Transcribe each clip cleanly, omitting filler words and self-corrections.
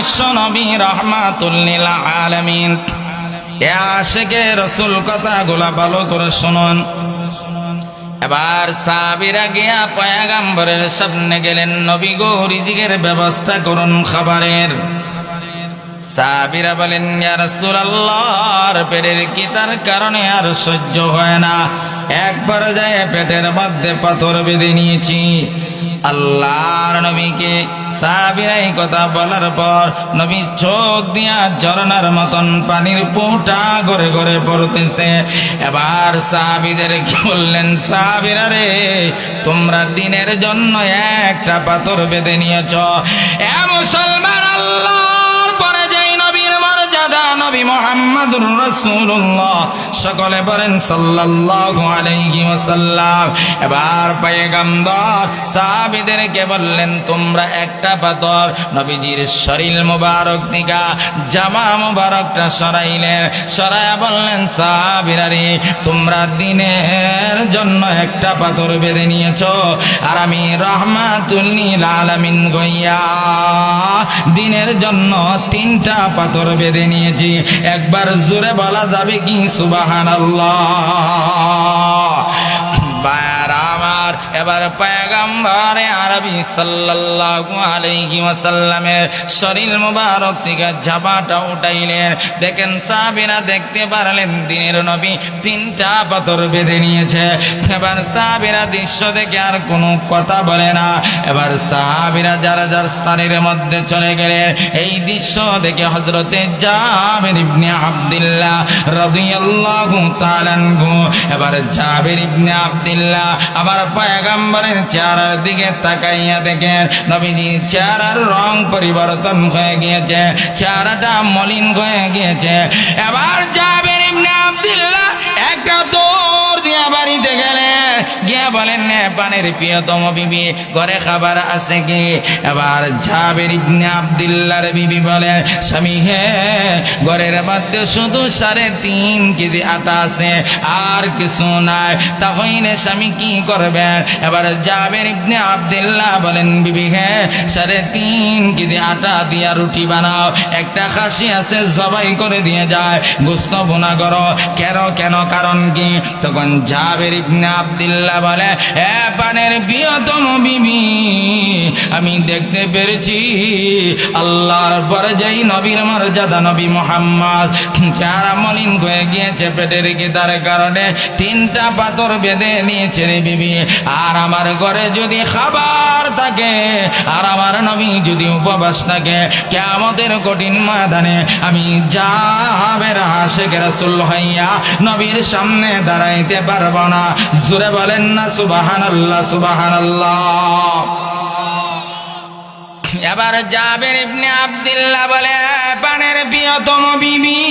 বিশ্ব নবী রাহমাতুল লিল আলামিন। এ আশিকে রাসূল কথাগুলা ভালো করে শুনুন। এবার সাহাবীরা গিয়া পয়গম্বরের সামনে গেলেন, নবী গো রিজিকের ব্যবস্থা করুন খাবারের। সাহাবীরা বলেন, ইয়া রাসূলুল্লাহর পেটের কিতার কারণে আর সহ্য হয় না, একবার যায় পেটের মধ্যে পাথর বেঁধে নিয়েছি। আল্লাহর নবীকে সাহাবীরা এই কথা বলার পর নবী চোখ দিয়া ঝরনার মতন পানির ফোঁটা গড়ে গড়ে পড়তেছে। এবার সাহাবীদেরকে বললেন, সাহাবীরা রে, তোমরা দিনের জন্য একটা পাথর বেঁধে নিয়েছ। এ মুসলমান, আল্লাহর পরে যেই নবীর মর্যাদা নবী মুহাম্মদুর রাসূলুল্লাহ, সকলে বলেন সাল্লাল্লাহু আলাইহি ওয়াসাল্লাম। এবার পয়গম্বর সাহাবীদেরকে বললেন, তোমরা একটা পাথর নবীজির শরীর মুবারক থেকে জামা মুবারকটা সরাইলেন, সরায়া বললেন, সাহাবীরা রে, তোমরা দিনের জন্য একটা পাথর বেঁধে নিয়েছো, আর আমি রাহমাতুল লিল আলামিন গইয়া দিনের জন্য 3টা পাথর বেঁধে নিয়েছি। একবার জোরে বলা যাবে কি সুবহানাল্লাহ? এবার পয়গম্বরে আরবি সাল্লাল্লাহু আলাইহি ওয়াসাল্লামের শরীর মুবারক থেকে জামাটা উঠাইলেন। দেখেন সাহাবীরা দেখতে পারলেন দিনের নবী 3টা পাথর বেঁধে নিয়েছে। এবার সাহাবীরা দৃশ্য দেখে আর কোনো কথা বলে না। এবার সাহাবীরা যারা যার স্থানের মধ্যে চলে গেলেন। এই দৃশ্য দেখে হযরতে জাবের ইবনে আব্দুল্লাহ রাদিয়াল্লাহু তাআলা আনহু, এবার জাবের ইবনে আব্দুল্লাহ আমার পয়গম্বরের চেহারার দিকে তাকাইয়া দেখেন নবীজির চেহারার রং পরিবর্তন হয়ে গিয়েছে, চেহারাটা মলিন হয়ে গিয়েছে। এবার জাবের ইবনে আব্দুল্লাহ একটা দৌড় দিয়া বাড়িতে গেলেন, গিয়া বলেন, পানের প্রিয়তম বিবি, ঘরে খাবার আছে কি? এবার জাবের ইবনে আব্দুল্লাহর বিবি বলেন, স্বামী হে, ঘরের মধ্যে শুধু 3.5 কেজি আটা আছে, আর কিছু নাই। তাহলে স্বামী কি করবেন? এবার জাবের ইবনে আব্দুল্লাহ বলেন, বিবি হে, 3.5 কেজি আটা দিয়া রুটি বানাও, একটা খাসি আছে জবাই করে দিয়ে যায়, গোশত ভুনা করো। কেন কারণ কি? তখন জাবের ইবনে আব্দুল্লাহ বলে, এ পানের প্রিয়তম বিবি, আমি দেখতে পেরেছি আল্লাহর পরে যেই নবীর মর্যাদা নবী মুহাম্মদ চেহারা মলিন হয়ে গিয়েছে পেটের কিতার কারণে 3টা পাথর বেঁধে নিয়েছে রে বিবি। আর আমার ঘরে যদি খাবার থাকে, আর আমার নবী যদি উপবাস থাকে, কিয়ামতের কঠিন ময়দানে আমি জাবের আশিক রাসূল হইয়া নবীর সামনে দাঁড়াইতে পারবো না। জোরে বলেন না সুবহানাল্লাহ, সুবহানাল্লাহ। এবার জাবের ইবনে আব্দুল্লাহ বলে, পানের প্রিয়তম বিবি,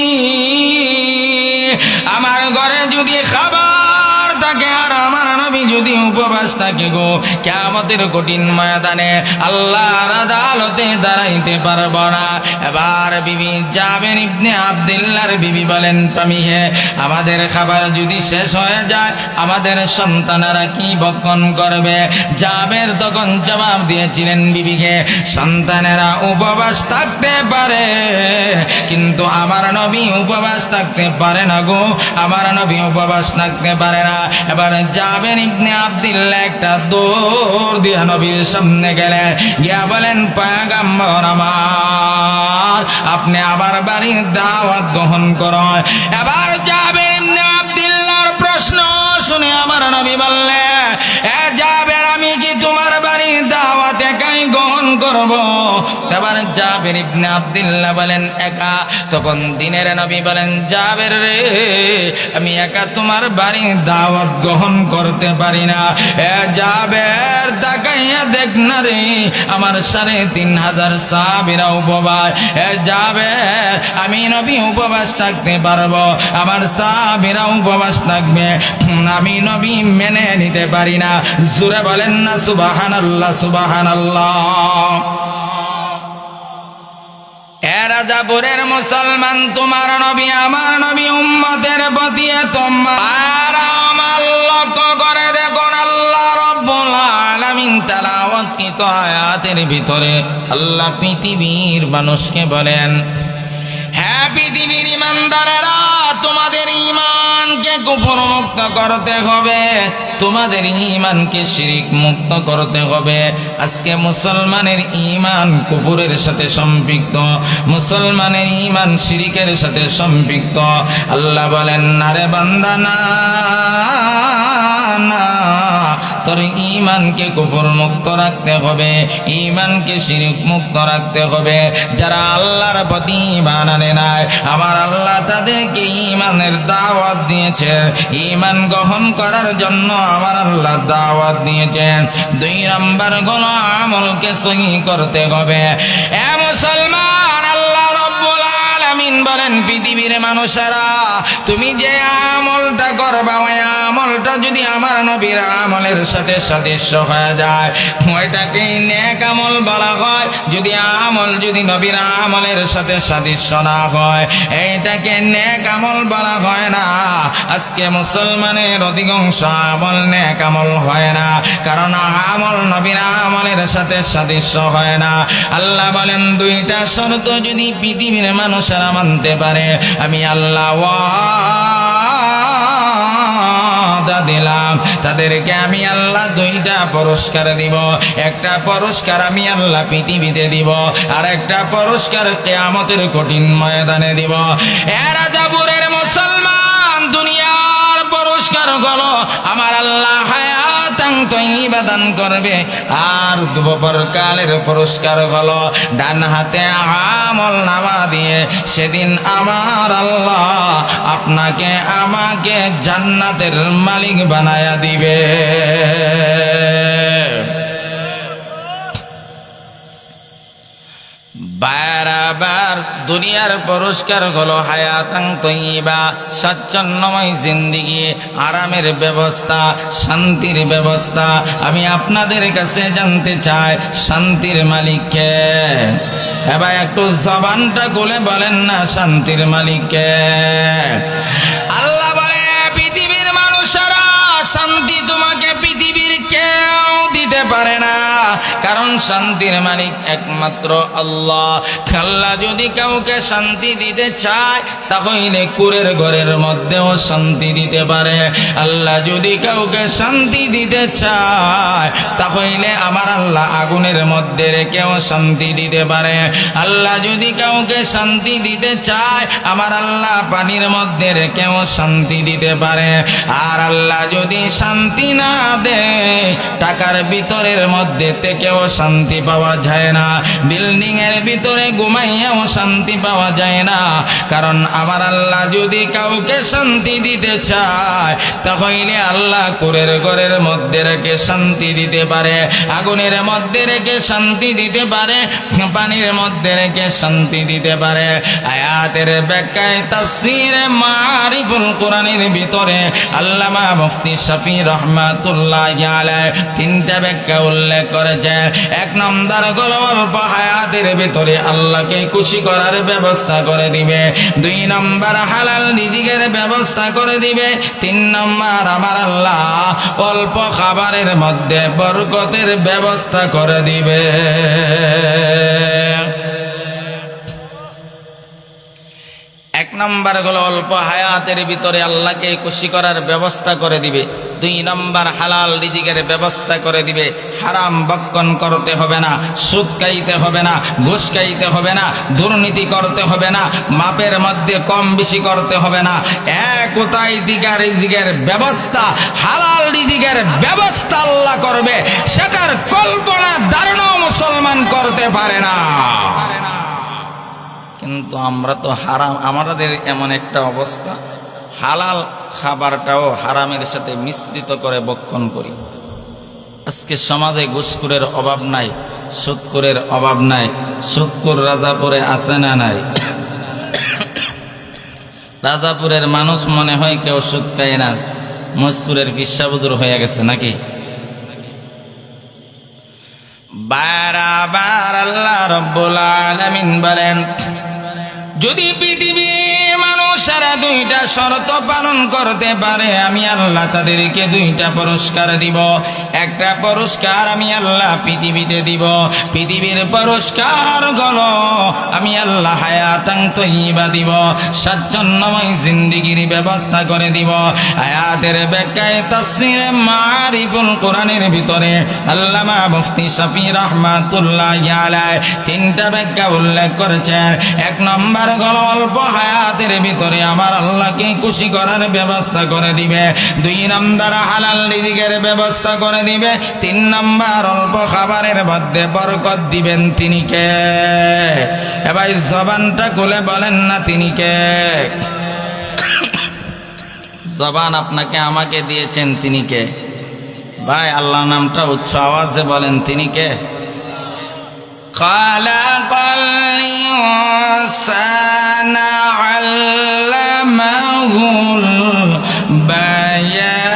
আমার ঘরে যদি খাবার থাকে, আর আমার নবী যদি উপবাস থাকে গো, কিয়ামতের কঠিন ময়দানে আল্লাহর আদালতে দাঁড়াইতে পারব না। এবার বিবি জাবের ইবনে আব্দুল্লাহর বিবি বলেন, স্বামী হে, আমাদের খাবার যদি শেষ হয়ে যায়, আমাদের সন্তানেরা কি ভক্ষণ করবে? জাবের তখন জবাব দিয়েছিলেন বিবিকে, সন্তানেরা উপবাস থাকতে পারে, কিন্তু আমার নবী উপবাস থাকতে পারে না গো, আমার নবী উপবাস থাকতে পারে না। এবার জাবের ইবনে আব্দুল্লাহ একটা দৌড় দিয়ে নবীর সামনে গেলেন, গিয়া বলেন, পয়গম্বর আমার, আপনি আবার বাড়ির দাওয়াত গ্রহণ করুন। এবার জাবের ইবনে আব্দুল্লাহর প্রশ্ন শুনে আমার নবী বললেন, এ জাবের, আমি কি তোমার বাড়ির দাওয়াত একাই গ্রহণ করব? এবার জাবের ইবনে আব্দুল্লাহ বলেন, একা? তখন দিনের নবী বলেন, জাবের রে, আমি একা তোমার বাড়ির দাওয়াত গ্রহণ করতে পারি না। এ জাবের, তাকাইয়া দেখ না রে, আমার 3500 সাহাবীরা উপবাস। এ জাবের, আমি নবী উপবাস থাকতে পারবো, আমার সাহাবীরা উপবাস থাকবে, আমি নবী মেনে নিতে পারি না। জোরে বলেন না সুবহানাল্লাহ, সুবহানাল্লাহ। এ রাজাপুরের মুসলমান, তোমার নবী আমার নবী উম্মতের প্রতি তোমার আমার লক্ষ্য করে দেখুন, আল্লাহ রাব্বুল আলামিন তেলাওয়াত মুবারককৃত আয়াতের ভিতরে আল্লাহ পৃথিবীর মানুষকে বলেন, হ্যাঁ পৃথিবীর ঈমানদারেরা, তোমাদের ঈমানকে কুফর মুক্ত করতে হবে, তোমাদের ঈমানকে শিরিক মুক্ত করতে হবে। আজকে মুসলমানের ঈমান কুফরের সাথে সম্পৃক্ত, মুসলমানের ঈমান শিরিকের সাথে সম্পৃক্ত। আল্লাহ বলেন, না রে বান্দা, না, তোর ঈমানকে কুফর মুক্ত রাখতে হবে, ঈমানকে শিরিক মুক্ত রাখতে হবে। যারা আল্লাহর প্রতি ঈমান আনে নাই, আমার আল্লাহ তাদেরকে ঈমানের দাওয়াত দিয়েছেন, ঈমান গ্রহণ করার জন্য আমার আল্লাহ দাওয়াত দিয়েছেন। 2 নাম্বার হলো আমলকে সহিহ করতে হবে। এ মুসলমান, আল্লাহ রাব্বুল আলামিন বলেন, পৃথিবীর মানুষেরা, তুমি যে আমলটা করবা, ওই আমলটা যদি আমার নবীর আমলের সাথে সাদৃশ্য হয়ে যায়, ওইটাকে নেক আমল বলা হয়। যদি নবীর আমলের সাথে সাদৃশ্য না হয়, এইটাকে নেক আমল বলা হয় না। আজকে মুসলমানের অধিকাংশ আমল নেক আমল হয় না, কারণ আমল নবীর আমলের সাথে সাদৃশ্য হয় না। আল্লাহ বলেন, 2টা শর্ত যদি পৃথিবীর মানুষেরা মানতে পারে, আমি আল্লাহ ওয়াদা দিলাম, তাদেরকে আমি আল্লাহ 2টা পুরস্কার দিব। একটা পুরস্কার আমি আল্লাহ পৃথিবীতে দিব, আর একটা পুরস্কার কিয়ামতের কঠিন ময়দানে দিব। এ রাজাপুরের মুসলমান, দুনিয়ার পুরস্কার হলো আমার আল্লাহ হায়াতান তয়্যিবা দান করবে, আর পরকালের পুরস্কার হলো ডান হাতে আমল নামা দিয়ে সেদিন আমার আল্লাহ আপনাকে আমাকে জান্নাতের মালিক বানায়া দিবে। বারবার দুনিয়ার পুরস্কার হলো হায়াতান তয়্যিবা, স্বাচ্ছন্দ্যময় জিন্দেগি, আরামের ব্যবস্থা, শান্তির ব্যবস্থা। আমি আপনাদের কাছে জানতে চাই, শান্তির মালিক কে? এবার একটু জবানটা খুলে বলেন না, শান্তির মালিক কে? আল্লাহ বলে, পৃথিবীর মানুষেরা, শান্তি তোমাকে পৃথিবীর কেউ দিতে পারে না, কারণ শান্তির মালিক একমাত্র আল্লাহ। আল্লাহ যদি কাউকে শান্তি দিতে চায়, তাহলে কুরের ঘরের মধ্যেও শান্তি দিতে পারে। আল্লাহ যদি কাউকে শান্তি দিতে চায়, তাহলে আমার আল্লাহ আগুনের মধ্যে রেখেও শান্তি দিতে পারে। আল্লাহ যদি কাউকে শান্তি দিতে চায়, আমার আল্লাহ পানির মধ্যে রেখেও শান্তি দিতে পারে। আর আল্লাহ যদি শান্তি না দেয়, টাকার ভিতরের মধ্যে থেকেও শান্তি পাওয়া যায় না, বিল্ডিং এর ভিতরে ঘুমাইয়াও শান্তি পাওয়া যায় না। কারণ আমার আল্লাহ যদি কাউকে শান্তি দিতে চায়, তাহলে আল্লাহ কুরের ঘরের মধ্যে রেখে শান্তি দিতে পারে, আগুনের মধ্যে রেখে শান্তি দিতে পারে, পানির মধ্যে রেখে শান্তি দিতে পারে। আয়াতের ব্যাখ্যায় তাফসীরে মারিফুল কোরআনের ভিতরে আল্লামা মুফতি শফি রহমাতুল্লাহি আলাইহি 3টা ব্যাখ্যা উল্লেখ করেছে। 1 নম্বর হলো অল্প হায়াতের ভিতরে আল্লাহকে খুশি করার ব্যবস্থা করে দিবে। 2 নম্বর হালাল রিজিকের ব্যবস্থা করে দিবে। 3 নম্বর আমার আল্লাহ অল্প খাবারের মধ্যে বরকতের ব্যবস্থা করে দিবে। 1 নম্বর হলো অল্প হায়াতের ভিতরে আল্লাহকে খুশি করার ব্যবস্থা করে দিবে। 2 নম্বর হালাল রিজিকের ব্যবস্থা করে দিবে। হারাম ভক্ষণ করতে হবে না, সুদ খাইতে হবে না, ঘুষ খাইতে হবে না, দুর্নীতি করতে হবে না, মাপের মধ্যে কম বেশি করতে হবে না। কোথায় দিকে রিজিকের ব্যবস্থা, হালাল রিজিকের ব্যবস্থা আল্লাহ করবে, সেটার কল্পনা ধারণাও মুসলমান করতে পারে না। কিন্তু আমরা তো হারাম, আমাদের এমন একটা অবস্থা, হালাল খাবারটাও হারামের সাথে মিশ্রিত করে ভক্ষণ করি। আজকে সমাজে ঘুষখোরের অভাব নাই, সুদখোরের অভাব নাই। সুদখোর রাজাপুরে আছে না নাই? রাজাপুরের মানুষ মনে হয় কেউ সুদ খায় না, মজদুরের পিসাবুদুর হয়ে গেছে নাকি? বারবার আল্লাহ রব্বুল আলামিন বলেন, যদি পৃথিবীর মানুষ মানুষেরা দুইটা শর্ত পালন করতে পারে, আমি আল্লাহ তাদেরকে দুইটা পুরস্কার দিব। একটা পুরস্কার আমি আল্লাহ পৃথিবীতে দিব, পৃথিবীর পুরস্কার হলো আমি আল্লাহ হায়াতান তয়্যিবা দিব, স্বাচ্ছন্দ্যময় জিন্দেগির ব্যবস্থা করে দিব। আয়াতের ব্যাখ্যায় তাফসীরে মারিফুল কোরআনের ভিতরে আল্লামা মুফতি শফি রাহমাতুল্লাহি আলাইহি তিনটা ব্যাখ্যা উল্লেখ করেছেন। এক নম্বর হলো অল্প হায়াতের ভিতরে আমার আল্লাহকে খুশি করার ব্যবস্থা করে দিবে। দুই নম্বর হালাল রিজিকের ব্যবস্থা করে দিবে। তিন নম্বর অল্প খাবারের মধ্যে বরকত দিবেন। তিনি কে? এবার জবানটা খুলে বলেন না তিনি কে? জবান আপনাকে আমাকে দিয়েছেন, তিনি কে? ভাই আল্লাহ নামটা উচ্চ আওয়াজে বলেন, তিনি কে? খালাকাল ইনসানা আল্লামাহুল বায়ান।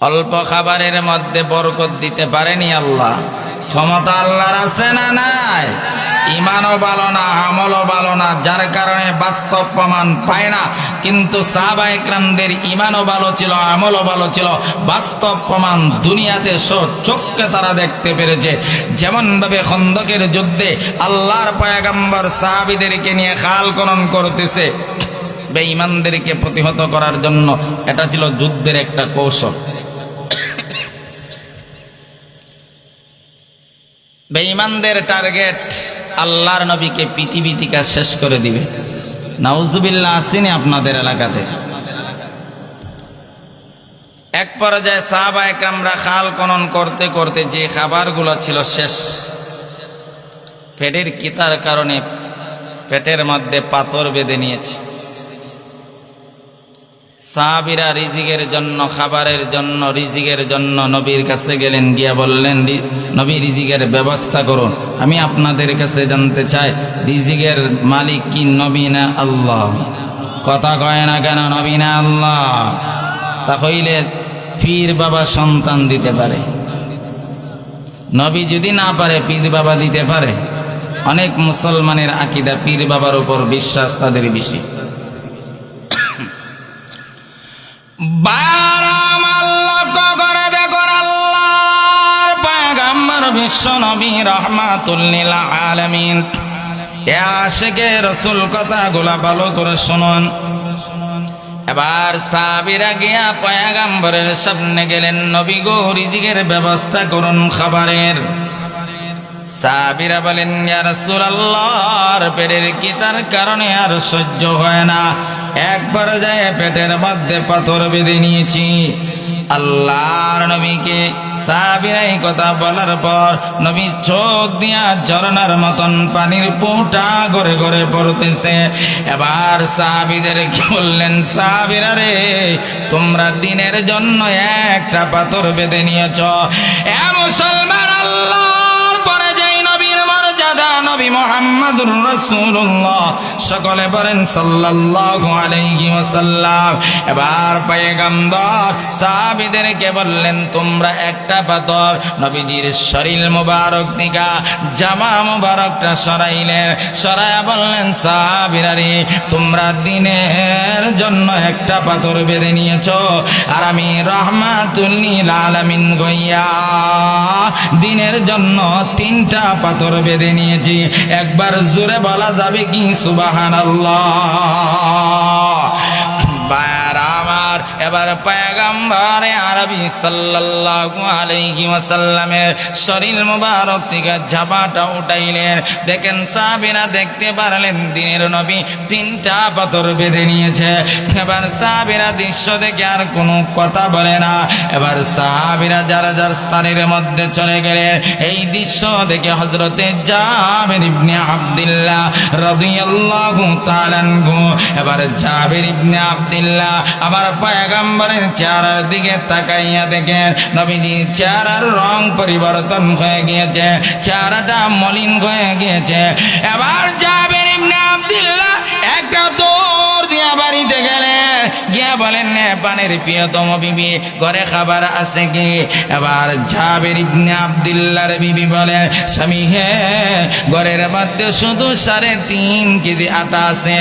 অল্প খাবারের মধ্যে বরকত দিতে পারেনি আল্লাহ? ক্ষমতা আল্লাহর আছে না নাই? ইমানও ভালো না, আমলও ভালো না, যার কারণে বাস্তব প্রমাণ পায় না। কিন্তু সাহাবায়ে ইকরামদের ইমানও ভালো ছিল, আমলও ভালো ছিল, বাস্তব প্রমাণ দুনিয়াতে চোখকে তারা দেখতে পেরেছে। যেমন ভাবে খন্দকের যুদ্ধে আল্লাহর পয়গম্বর সাহাবীদেরকে নিয়ে খাল খনন করতেছে বেঈমানদেরকে প্রতিহত করার জন্য। এটা ছিল যুদ্ধের একটা কৌশল। বেঈমানদের টার্গেট আল্লাহর নবীকে পৃথিবী থেকে শেষ করে দিবে। নাউজুবিল্লাহ আসেনি আপনাদের এলাকাতে? এক পর্যায়ে সাহাবায়ে কেরামরা খাল খনন করতে করতে যে খাবারগুলো ছিল শেষ, পেটের কিতার কারণে পেটের মধ্যে পাথর বেঁধে নিয়েছে। সাহাবীরা রিজিকের জন্য, খাবারের জন্য, রিজিকের জন্য নবীর কাছে গেলেন, গিয়া বললেন, নবী রিজিকের ব্যবস্থা করুন। আমি আপনাদের কাছে জানতে চাই, রিজিকের মালিক কি নবী না আল্লাহ? কথা কয় না কেন? নবী না আল্লাহ? তাহলে পীর বাবা সন্তান দিতে পারে, নবী যদি না পারে পীর বাবা দিতে পারে? অনেক মুসলমানের আকীদা পীর বাবার উপর বিশ্বাস তাদের বেশি। বিশ্ব নবী রাহমাতুল লিল আলামিন আশিকে রাসূল কথাগুলা ভালো করে শুনুন। এবার সাহাবীরা গিয়া পয়গম্বরের সামনে গেলেন, নবী গো রিজিকের ব্যবস্থা করুন খাবারের। সাহাবীরা বলেন, ইয়া রাসূলুল্লাহর পেটের কিতার কারণে আর সহ্য হয় না, একবার যায় পেটের মধ্যে পাথর বেঁধে নিয়েছি। আল্লাহর নবীকে সাহাবীরা এই কথা বলার পর নবী চোখ দিয়া ঝরনার মতন পানির ফোঁটা গড়ে গড়ে পড়তেছে। এবার সাহাবীদেরকে বললেন, সাহাবীরা রে, তোমরা দিনের জন্য একটা পাথর বেঁধে নিয়েছ। এ মুসলমান, আল্লাহর পরে যেই নবীর মর্যাদা, নবী মুহাম্মদুর রাসূলুল্লাহ, সকলে বলেন সাল্লাল্লাহু আলাইহি ওয়াসাল্লাম। এবার পয়গম্বর সাহাবীদেরকে বললেন, তোমরা একটা পাথর নবীজির শরীর মুবারক থেকে জামা মুবারকটা সরাইলেন, সরায়া বললেন, সাহাবীরা রে, তোমরা দিনের জন্য একটা পাথর বেঁধে নিয়েছ, আর আমি রাহমাতুল লিল আলামিন গইয়া দিনের জন্য তিনটা পাথর বেঁধে নিয়েছি। একবার জোরে বলা যাবে কি সুবহানাল্লাহ? আমার এবার পয়গম্বরে আরবি সাল্লাল্লাহু আলাইহি ওয়াসাল্লামের শরীর মুবারক থেকে জামাটা উঠাইলেন। দেখেন সাহাবীরা দেখতে পারলেন দিনের নবী তিনটা পাথর বেঁধে নিয়েছে। এবার সাহাবীরা দৃশ্য দেখে আর কোনো কথা বলে না। এবার সাহাবীরা যারা যার স্থানের মধ্যে চলে গেলেন। এই দৃশ্য দেখে হযরতে জাবের ইবনে আব্দুল্লাহ রাদিয়াল্লাহু তাআলা আনহু, এবার জাবের ইবনে আব্দুল্লাহ আমার পয়গম্বরের চেহারার দিকে তাকাইয়া দেখেন নবীজির চেহারার রং পরিবর্তন হয়ে গিয়েছে, চেহারাটা মলিন হয়ে গিয়েছে। এবার জাবের ইবনে আব্দুল্লাহ একটা দৌড় দিয়া বাড়িতে গেলেন, গিয়া গিয়া বলেন পানের প্রিয়তম বিবি ঘরে খাবার আছে কি? এবার জাবের ইবনে আব্দুল্লাহর বিবি বলে স্বামী হে ঘরের মধ্যে শুধু 3.5 কেজি আটা আছে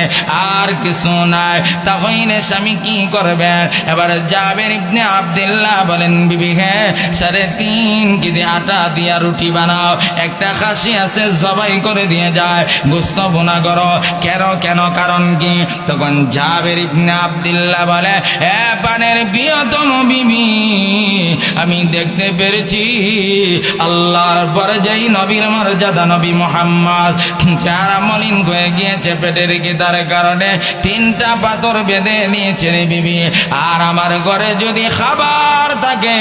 আর কিছু নাই। তাহলে স্বামী কি করবেন? এবার জাবের ইবনে আব্দুল্লাহ বলেন বিবি হে 3.5 কেজি আটা দিয়া রুটি বানাও, একটা খাসি আছে জবাই করে দিয়ে যায়, গোস্ত বোনা করো। কেন কারণ কি? তখন জাবের ইবনে আব্দুল্লাহ বলে এ পানের প্রিয়তম বিবি আমি দেখতে পেরেছি আল্লাহর পরে যেই নবীর মর্যাদা নবী মুহাম্মদ চেহারা মলিন হয়ে গিয়েছে পেটের গিদার কারণে 3টা পাথর বেঁধে নিয়েছে রে বিবি। আর আমার ঘরে যদি খাবার থাকে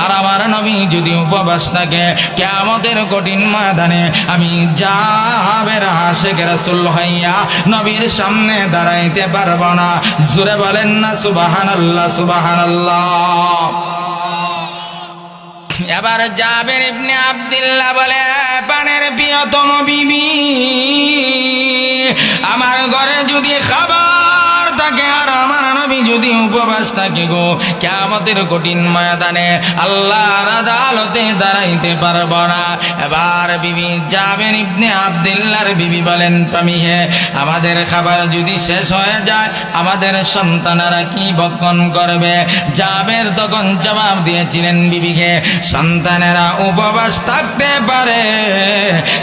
আর আমার নবী যদি উপবাস থাকে কিয়ামতের কঠিন ময়দানে আমি জাবের আশিক রাসূল হইয়া নবীর সামনে দাঁড়াইতে পারবো না। জোরে বলেন না সুবহানাল্লাহ সুবহানাল্লাহ। এবার জাবের ইবনে আব্দুল্লাহ বলে পানের প্রিয়তম বিবি আমার ঘরে যদি খাবার থাকে আর আমার নবী যদি উপবাস থাকে গো কিয়ামতের কঠিন ময়দানে আল্লাহর আদালতে দাঁড়াইতে পারবো না। এবার বিবি জাবের ইবনে আব্দুল্লাহর বিবি বলেন স্বামী হে আমাদের খাবার যদি শেষ হয়ে যায় আমাদের সন্তানেরা কি ভক্ষণ করবে? জাবের তখন জবাব দিয়েছিলেন বিবিকে সন্তানেরা উপবাস থাকতে পারে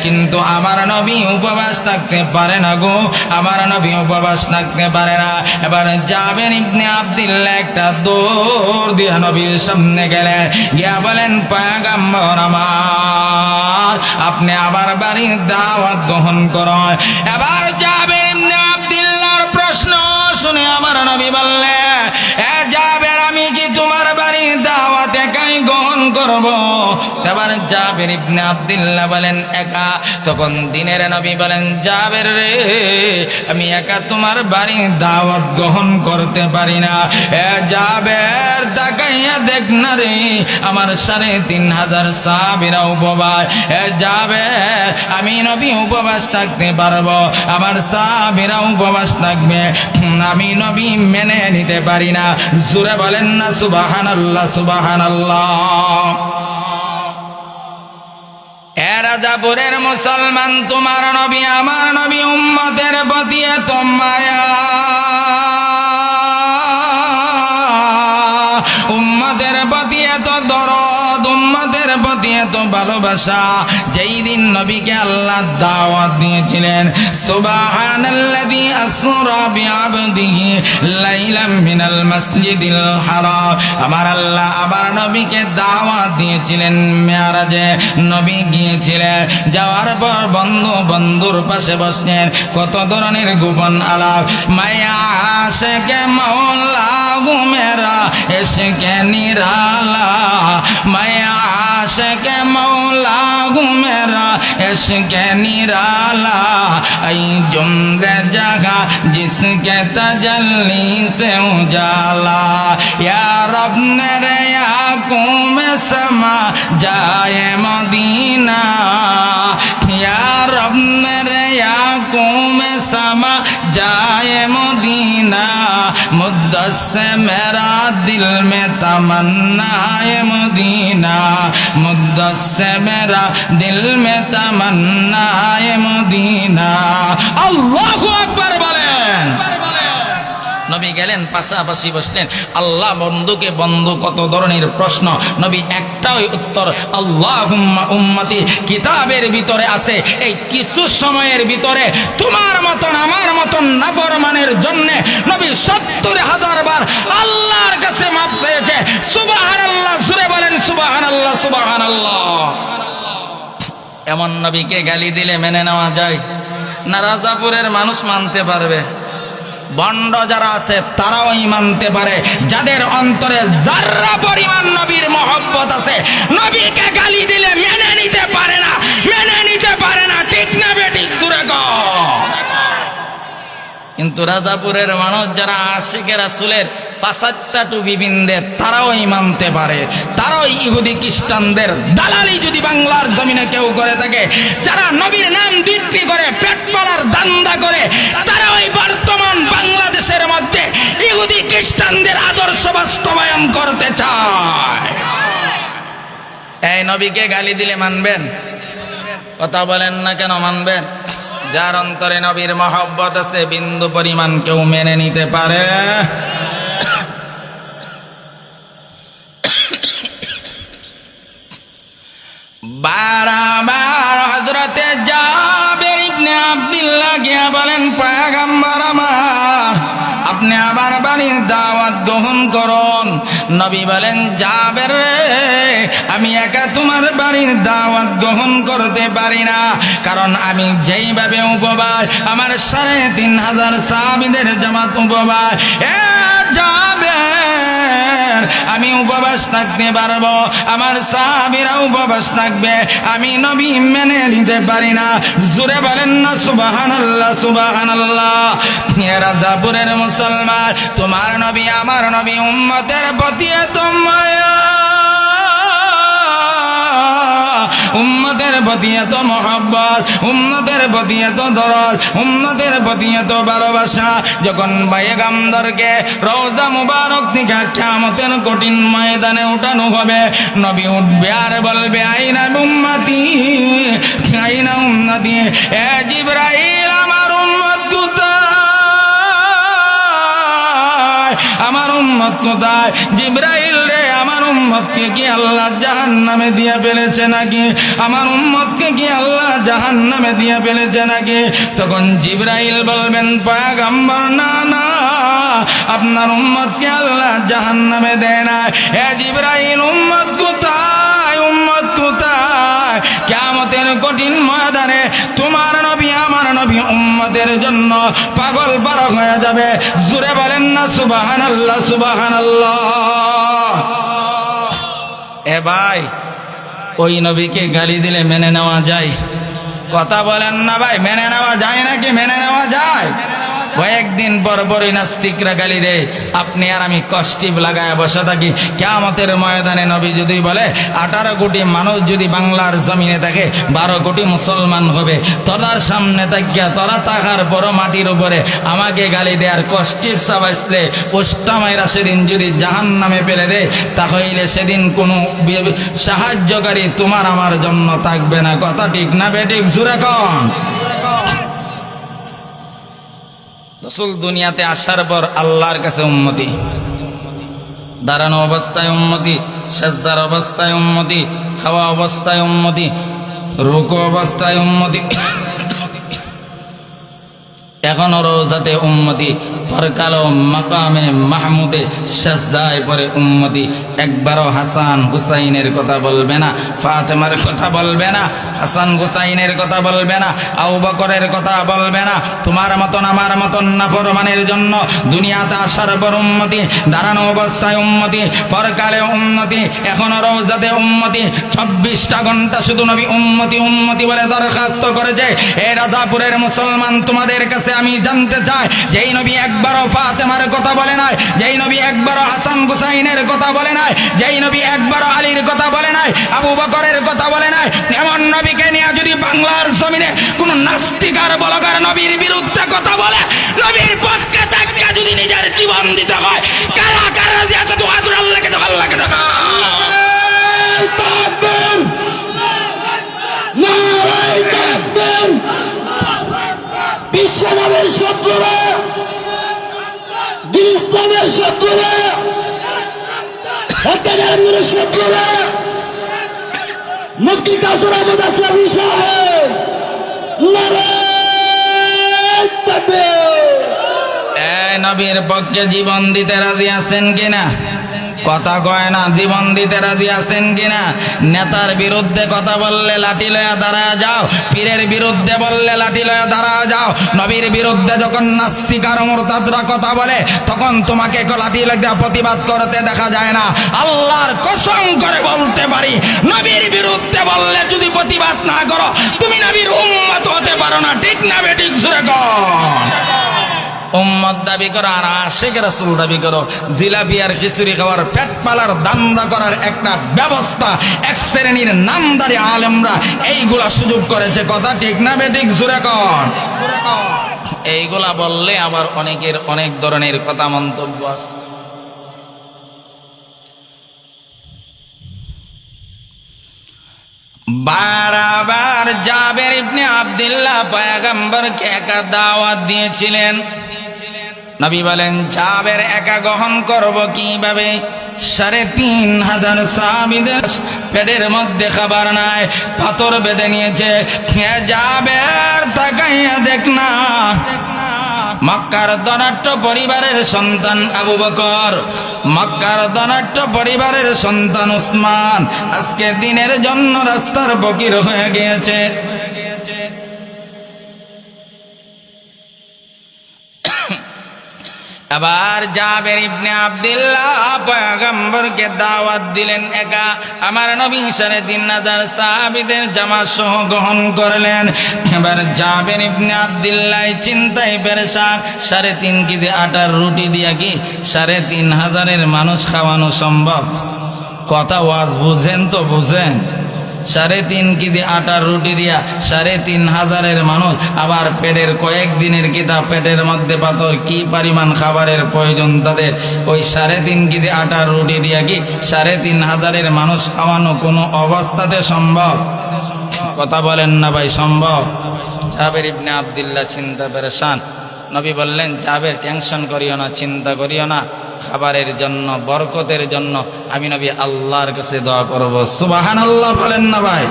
কিন্তু আমার নবী উপবাস থাকতে পারে না গো, আমার নবী উপবাস থাকতে পারে না। এবার জাবের ইবনে আব্দুল্লাহ একটা দৌড় দিয়ে নবীর সামনে গেলেন, গিয়া বলেন পয়গম্বর আমার আপনি আবার বাড়ির দাওয়াত গ্রহণ করুন। এবার জাবের ইবনে আব্দুল্লাহর প্রশ্ন শুনে আমার নবী বললেন এ জাবের আমি কি তোমার বাড়ির দাওয়াত একাই গ্রহণ করব? এবার জাবের ইবনে আব্দুল্লাহ বলেন একা। তখন দিনের নবী বলেন জাবের রে আমি একা তোমার বাড়ির দাওয়াত গ্রহণ করতে পারি না। এ জাবের তাকাইয়া দেখ না রে আমার 3500 সাহাবীরা উপবাস। এ জাবের আমি নবী উপবাস থাকতে পারবো, আমার সাহাবীরা উপবাস থাকবে, আমি নবী মেনে নিতে পারি না। জোরে বলেন না সুবহানাল্লাহ সুবহানাল্লাহ। এ রাজাপুরের মুসলমান তোমার নবী আমার নবী উম্মতের প্রতি এত মায়া, উম্মতের প্রতি এত দরদ, উম্মতের প্রতি এত ভালোবাসা। যেই দিন নবীকে আল্লাহ দাওয়াত দিয়েছিলেন সুবহানাল্লাযী আসরা বিআবদিহি লাইলাম মিনাল মাসজিদিল হারাম, আমার আল্লাহ আবার নবীকে দাওয়াত দিয়েছিলেন মেরাজে। নবী গিয়েছিলেন, যাওয়ার পর বন্ধুর পাশে বসলেন, কত ধরনের গোপন আলাপ। মায়া আশিকে মাওলা গো মেরা এশকে নিরালা, মায়া আশিকে মাওলা গো মেরা এশকে নিরালা, ऐ जुमरे जगह जिसके तजल्ली से उजाला, या रब मेरे आंखों में समा जाए मदीना, या रब मेरे आंखों में समा जाए मदीना, मुद्दत से मेरा दिल में तमन्ना है मदीना, मुद्दत से मेरा दिल में तमन्ना है मदीना। আল্লাহু আকবার বলেন। নবী গেলেন, পাশাপাশি বসলেন। আল্লাহ বন্ধুকে বন্ধু কত ধরনের প্রশ্ন, নবী একটাই উত্তর, আল্লাহুম্মা উম্মতি। কিতাবের ভিতরে আছে এই কিছু সময়ের ভিতরে তোমার মতন আমার মতন নাফরমানের জন্য নবী 70,000 বার আল্লাহর কাছে মাপ চেয়েছে। সুবহানাল্লাহ, জোরে বলেন সুবহানাল্লাহ সুবহানাল্লাহ। এমন নবীকে গালি দিলে মেনে নেওয়া যায় না? রাজাপুরের মানুষ মানতে পারবে, বন্ড যারা আছে তারাও মানতে পারে, যাদের অন্তরে যারা পরিমাণ নবীর মহব্বত আছে নবীকে গালি দিলে মেনে নিতে পারে না, মেনে নিতে পারে না। ঠিক না বেঠিক? সুরে গো। কিন্তু রাজাপুরের মানুষ যারা আশিকে রাসূলের 5-7টা টুপি বিন্দে তারাও মানতে পারে। তারাও ইহুদি খ্রিস্টানদের দালালি যদি বাংলার জমিনে কেউ করে থাকে, যারা নবীর নাম বিক্রি করে পেট পালার দান্দা করে, তারা ওই বর্তমান বাংলাদেশের মধ্যে ইহুদি খ্রিস্টানদের আদর্শ বাস্তবায়ন করতে চায়। এই নবীকে গালি দিলে মানবেন? কথা বলেন না কেন মানবেন? যার অন্তরে নবীর মহব্বত আছে বিন্দু পরিমাণ কেউ মেনে নিতে পারে? বারবার হযরতে জাবের ইবনে আব্দুল্লাহ গিয়া বলেন, পয়গম্বর আমার, আপনি আবার বাড়ির দাওয়াত গ্রহণ করুন। নবী বলেন, জাবের রে, আমি একা তোমার বাড়ির দাওয়াত গ্রহণ করতে পারি না, কারণ আমি যেইভাবে উপবাস, আমার ৩,৫০০ সাহাবীদের জামাত উপবাস। এ জাবের, আমি উপবাস থাকতে পারবো, আমার সাহাবীরা উপবাস থাকবে, আমি নবী মেনে নিতে পারি না। জোরে বলেন না সুবহানাল্লাহ, সুবহানাল্লাহ। রাজাপুরের মুসলমান, তোমার নবী আমার নবী, উম্মতের প্রতি এত মায়া, উম্মতের প্রতি এত মহব্বত, উম্মতের প্রতি এত দরদ, উম্মতের প্রতি এত ভালোবাসা, যখন পয়গম্বরকে রওজা মুবারক থেকে কিয়ামতের কঠিন ময়দানে উঠানো হবে, নবী উঠবে আর বলবে, আইনা উম্মতি, আইনা উম্মতি। এ জিবরাইল, আমার উম্মত কোথায়? আমার উম্মত কোথায়? জিবরাইল রে, আমার উম্মতকে কি আল্লাহ জাহান্নামে দিয়ে ফেলেছে নাকি? আমার উম্মতকে কি আল্লাহ জাহান্নামে দিয়ে ফেলেছে নাকি? তখন জিবরাইল বলবেন, পয়গম্বর, না না, আপনার উম্মতকে আল্লাহ জাহান্নামে দেয় না। হে জিবরাইল, উম্মত কোথায়? উম্মত কোথায়? কিয়ামতের কঠিন ময়দানে তোমার নবী আমার নবী উম্মতের জন্য পাগল পারা হয়ে যাবে। জোরে বলেন না সুবহানাল্লাহ, সুবহানাল্লাহ। এ ভাই, ওই নবীকে গালি দিলে মেনে নেওয়া যায়? কথা বলেন না ভাই, মেনে নেওয়া যায় নাকি? মেনে নেওয়া যায়? কয়েকদিন পর পরই নাস্তিকরা গালি দেয়, আপনি আর আমি কষ্টিপ লাগায় বসে থাকি। কিয়ামতের ময়দানে নবী যদি বলে 18 কোটি মানুষ যদি বাংলার জমিনে থাকে, 12 কোটি মুসলমান হবে, তোরার সামনে থাকিয়া তোরা তাকার বড় মাটির উপরে আমাকে গালি দেয় আর কষ্টিপ চাবাইলে পোস্টা মাইরা সেদিন যদি জাহান্নামে ফেলে দেয়, তাহলে সেদিন কোনো সাহায্যকারী তোমার আমার জন্য থাকবে না। কথা ঠিক না বেঠিক? জোরে কন। রাসূল দুনিয়াতে আসার পর আল্লাহর কাছে উম্মতি, দাঁড়ানো অবস্থায় উম্মতি, সেজদার অবস্থায় উম্মতি, খাওয়া অবস্থায় উম্মতি, রুকু অবস্থায় উম্মতি, এখনো রোজাতে উম্মতি, পরকালো মাকামে মাহমুদে সেজদায় পরে উম্মতি। একবারও হাসান হুসাইনের কথা বলবে না, ফাতেমার কথা বলবে না, হাসান হুসাইনের কথা বলবে না, আবু বকরের কথা বলবে না। তোমার মতন আমার মতন নাফরমানের জন্য দুনিয়াতে আসার পর উম্মতি, দাঁড়ানো অবস্থায় উম্মতি, পরকালে উম্মতি, এখনো রোজাতে উম্মতি। 24টা ঘন্টা শুধু নবী উম্মতি উম্মতি বলে দরখাস্ত করেছে। এ রাজাপুরের মুসলমান, তোমাদের কাছে আমি জানতে চাই, যেই নবী একবারও ফাতেমার কথা বলে নাই, যেই নবী একবারও হাসান হুসাইনের কথা বলে নাই, যেই নবী একবারও আলীর কথা বলে নাই, আবু বকরের কথা বলে নাই, এমন নবীকে নিয়ে যদি বাংলার জমিনে কোন নাস্তিকার বলগার নবীর বিরুদ্ধে কথা বলে, নবীর পক্ষে তাকে যদি নিজের জীবন দিতে হয়, কারা কারা রাজি আছে? তো আল্লাহকে তো আল্লাহকে তো বিশ্বনবীর শত্রুরা, ইসলামের শত্রুরা, হত্যাকারীদের শত্রুরা, মুফতি কাসর আহমদ আশরাফি সাহেব, নারায়ে তাকবীর। এই নবীর পক্ষে জীবন দিতে রাজি আছেন কিনা? কথা কয় না, জীবন দিতে রাজি আছেন কিনা? নেতার বিরুদ্ধে কথা বললে লাঠি লয়া দাঁড়া যাও, পীরের বিরুদ্ধে বললে লাঠি লয়া দাঁড়া যাও। নবীর বিরুদ্ধে যখন নাস্তিক আর মুরতাদরা কথা বলে, তখন তোমাকে লাঠি লয়া প্রতিবাদ করতে দেখা যায় না। আল্লাহর কসম করে বলতে পারি, নবীর বিরুদ্ধে বললে যদি প্রতিবাদ না করো, তুমি নবীর উম্মত হতে পারো না। ঠিক না বেঠিক? জোরে কর। উম্মত দাবি করো আর আশিক রাসূল দাবি করো, জিলাপি আর খিচুড়ি খাওয়ার, পেট পালার দান্দা করার একটা ব্যবস্থা এক শ্রেণীর নামদারি আলেমরা এইগুলা সুযোগ করেছে। কথা ঠিক না বেঠিক? জোরে কর। এইগুলা বললে আবার অনেকের অনেক ধরনের কথা মন্তব্য আছে। বারবার জাবের ইবনে আব্দুল্লাহ পয়গম্বরকে একা দাওয়াত দিয়েছিলেন। নবী বলেন, জাবের একা গ্রহণ করব কিভাবে? ৩,৫০০ সাহাবীদের পেটের মধ্যে খাবার নাই, পাথর বেঁধে নিয়েছে। জাবের তাকাইয়া দেখ না, মক্কার ধনাঢ্য পরিবারের সন্তান আবু বকর, মক্কার ধনাঢ্য পরিবারের সন্তান উসমান আজকে দিনের জন্য রাস্তার ফকির হয়ে গিয়েছে। আবার জাবের ইবনে আব্দুল্লাহ পয়গম্বরকে দাওয়াত দিলেন একা। আমার নবী ৩,৫০০ সাহাবীদের জামাত সহ গ্রহণ করলেন। এবার জাবের ইবনে আব্দুল্লাহ চিন্তায় পেরেশান, ৩.৫ কেজি আটার রুটি দিয়া কি ৩,৫০০ মানুষ খাওয়ানো সম্ভব? কথা ওয়াজ বুঝেন তো বুঝেন? ৩.৫ কেজি আটার রুটি দিয়া ৩,৫০০ মানুষ, আবার পেটের কয়েকদিনের কিতা পেটের মধ্যে পাথর, কি পরিমাণ খাবারের প্রয়োজন তাদের? ওই ৩.৫ কেজি আটার রুটি দিয়া কি ৩,৫০০ মানুষ খাওয়ানো কোনো অবস্থাতে সম্ভব? কথা বলেন না ভাই, সম্ভব? জাবের ইবনে আব্দুল্লাহ চিন্তা পেরেশান। নবী বললেন, জাবের টেনশন করিও না, চিন্তা করিও না, খাবারের জন্য বরকতের জন্য আমি নবী আল্লাহর কাছে দোয়া করব। সুবহানাল্লাহ বলেন না ভাই?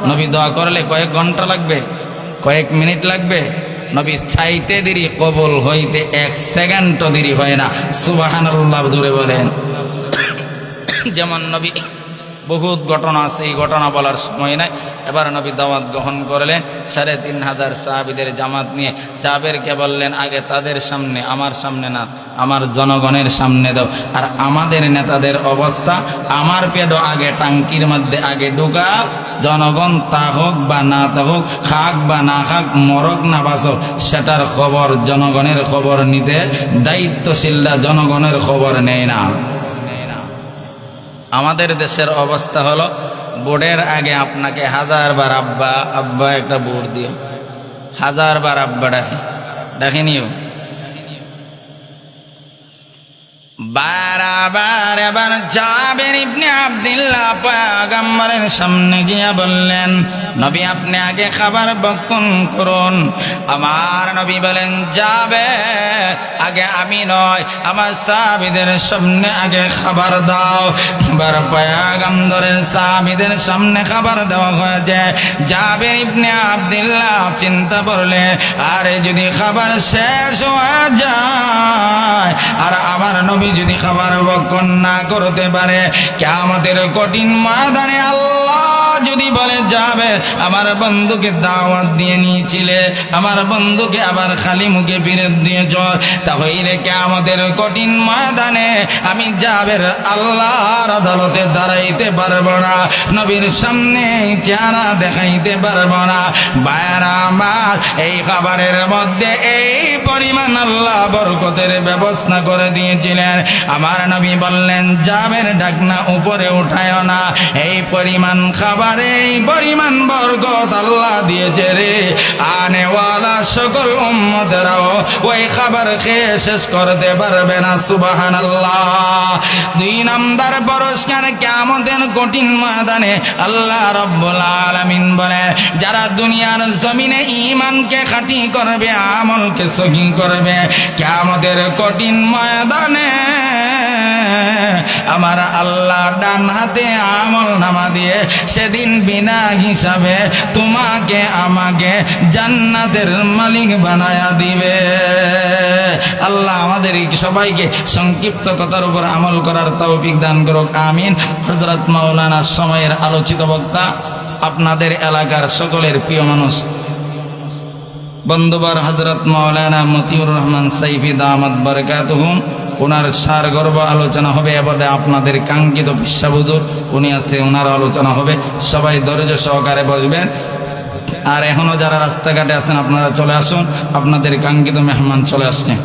নবী দোয়া করলে কয়েক ঘন্টা লাগবে, কয়েক মিনিট লাগবে? নবী চাইতে দেরি, কবুল হইতে 1 সেকেন্ডও দেরি হয় না। সুবহানাল্লাহ জোরে বলেন। যেমন নবী বহুত ঘটনা আছে, এই ঘটনা বলার সময় নাই। এবার নবী দাওয়াত গ্রহণ করলেন ৩,৫০০ সাহাবীদের জামাত নিয়ে। জাবেরকে বললেন, আগে তাদের সামনে, আমার সামনে না, আমার জনগণের সামনে দাও। আর আমাদের নেতাদের অবস্থা, আমার পেটও আগে টাঙ্কির মধ্যে আগে ঢুকা, জনগণ তা হোক বা না তা হোক, খাক বা না খাক, মরক না বাঁচক, সেটার খবর, জনগণের খবর নিতে দায়িত্বশীলরা জনগণের খবর নেয় না। আমাদের দেশের অবস্থা হলো, ভোটের আগে আপনাকে 1000 বার আব্বা আব্বা একটা ভোট দিও, 1000 বার আব্বা ডাকিনিও। বারবার এবার জাবের ইবনে আব্দুল্লাহ পয়গম্বরের সামনে গিয়া বললেন, নবী আপনি আগে খাবার বক্ষণ করুন। আমার নবী বলেন, যাবে আগে আমি নয়, আমার সাহাবীদের সামনে আগে খাবার দাও। এবার পয়গম্বরের সাহাবীদের সামনে খাবার দেওয়া হয়েছে। জাবের ইবনে আব্দুল্লাহ চিন্তা করলেন, আরে যদি খাবার শেষ হয়ে যায় আর আমার নবী যদি খাবার বক্ষণ না করতে পারে, কিয়ামতের কঠিন ময়দানে আল্লাহ যদি বলে, যাবে আমার বন্ধুকে দাওয়াত দিয়ে নিয়েছিলে, আমার বন্ধুকে আবার খালি মুখে ফিরত দিয়েছ, তাহলে কিয়ামতের কঠিন ময়দানে আমি জাবের আল্লাহর আদালতে দাঁড়াইতে পারবো না, নবীর সামনে চেহারা দেখাইতে পারবো না। ভাইরা আমার, এই খাবারের মধ্যে এই পরিমাণ আল্লাহ বরকতের ব্যবস্থা করে দিয়েছিলেন। আমার নবী বললেন, জাবের ঢাকনা উপরে উঠায় না, এই পরিমাণ খাবার, এই পরিমাণ বরকত আল্লাহ দিয়েছে রে, আনেওয়ালা সকল উম্মতেরাও ওই খাবার খেয়ে শেষ করতে পারবে না। সুবহানাল্লাহ। 2 নাম্বার পুরস্কার কিয়ামতের কঠিন ময়দানে আল্লাহ রাব্বুল আলামিন বলে, যারা দুনিয়ার জমিনে ঈমানকে খাঁটি করবে, আমলকে সহি করবে, কিয়ামতের কঠিন ময়দানে আমার আল্লাহ ডান হাতে আমল নামা দিয়ে সেদিন বিনা হিসাবে তোমাকে আমাকে জান্নাতের মালিক বানায়া দিবে। আল্লাহ আমাদের সবাইকে সংক্ষিপ্ত কথার উপর আমল করার তৌফিক দান করুক, আমিন। হযরত মাওলানা সময়ের আলোচিত বক্তা, আপনাদের এলাকার সকলের প্রিয় মানুষ, বন্ধুবার হযরত মাওলানা মতিউর রহমান সাইফি দামাত বারাকাতুহুম, ওনার সারগর্ভ আলোচনা হবে। এবারে আপনাদের কাঙ্ক্ষিত পিসা হুজুর উনি আছে, ওনার আলোচনা হবে। সবাই ধৈর্য সহকারে বসবেন। আর এখনো যারা রাস্তাঘাটে আছেন আপনারা চলে আসুন, আপনাদের কাঙ্ক্ষিত মেহমান চলে আসছেন।